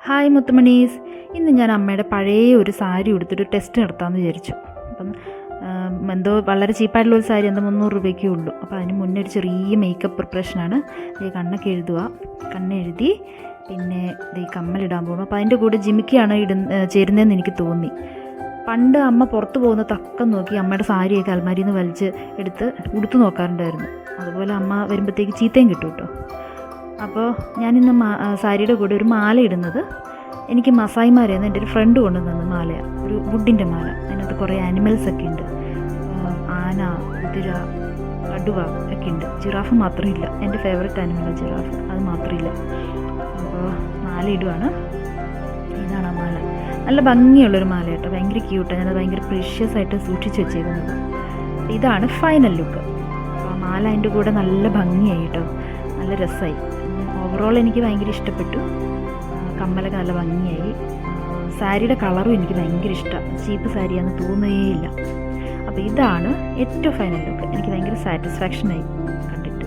Hi മുത്തുമണീസ്, ഇന്ന് ഞാൻ അമ്മയുടെ പഴയ ഒരു സാരി എടുത്തിട്ട് ടെസ്റ്റ് നടത്താമെന്ന് വിചാരിച്ചു. അപ്പം എന്തോ വളരെ ചീപ്പായിട്ടുള്ളൊരു സാരി, എന്തോ 300 രൂപയ്ക്കേ ഉള്ളൂ. അപ്പോൾ അതിന് മുന്നേ ഒരു ചെറിയ മേക്കപ്പ് പ്രിപ്പറേഷനാണ്. കണ്ണൊക്കെ കണ്ണെഴുതി, പിന്നെ ഈ കമ്മലിടാൻ പോകുന്നു. അപ്പോൾ അതിൻ്റെ കൂടെ ജിമിക്കിയാണ് ചേരുന്നതെന്ന് എനിക്ക് തോന്നി. പണ്ട് അമ്മ പുറത്ത് പോകുന്ന തക്കം നോക്കി അമ്മയുടെ സാരിയൊക്കെ അൽമാരിയിൽ നിന്ന് വലിച്ച് എടുത്ത് ഉടുത്ത് നോക്കാറുണ്ടായിരുന്നു. അതുപോലെ അമ്മ വരുമ്പോഴത്തേക്ക് ചീത്തയും കിട്ടും കേട്ടോ. അപ്പോൾ ഞാനിന്ന് സാരിയുടെ കൂടെ ഒരു മാല ഇടുന്നത് എനിക്ക് മസായി മാലയെന്ന് എൻ്റെ ഒരു ഫ്രണ്ട് കൊണ്ടുവന്നത് മാലയാണ്. ഒരു വുഡിൻ്റെ മാല. അതിനകത്ത് കുറേ ആനിമൽസൊക്കെ ഉണ്ട്. ആന, കുതിര, കടുവ ഒക്കെ ഉണ്ട്. ജിറാഫ് മാത്രമില്ല. എൻ്റെ ഫേവററ്റ് ആനിമലാണ് ജിറാഫ്, അത് മാത്രമില്ല. അപ്പോൾ മാല ഇടുവാണ്. ഇതാണ് ആ മാല. നല്ല ഭംഗിയുള്ളൊരു മാല കേട്ടോ, ഭയങ്കര ക്യൂട്ടാണ്. ഞാനത് ഭയങ്കര പ്രീഷ്യസ് ആയിട്ട് സൂക്ഷിച്ച് വെച്ചേക്കുന്നത്. ഇതാണ് ഫൈനൽ ലുക്ക്. അപ്പോൾ ആ മാല അതിൻ്റെ കൂടെ നല്ല ഭംഗിയായി കേട്ടോ, നല്ല രസമായി. ഓവറോൾ എനിക്ക് ഭയങ്കര ഇഷ്ടപ്പെട്ടു. കമ്മലൊക്കെ നല്ല ഭംഗിയായി. സാരിയുടെ കളറും എനിക്ക് ഭയങ്കര ഇഷ്ടമാണ്. ചീപ്പ് സാരിയാണെന്ന് തോന്നുകയില്ല. അപ്പോൾ ഇതാണ് ഏറ്റവും ഫൈനൽ ലുക്ക്. എനിക്ക് ഭയങ്കര സാറ്റിസ്ഫാക്ഷനായി.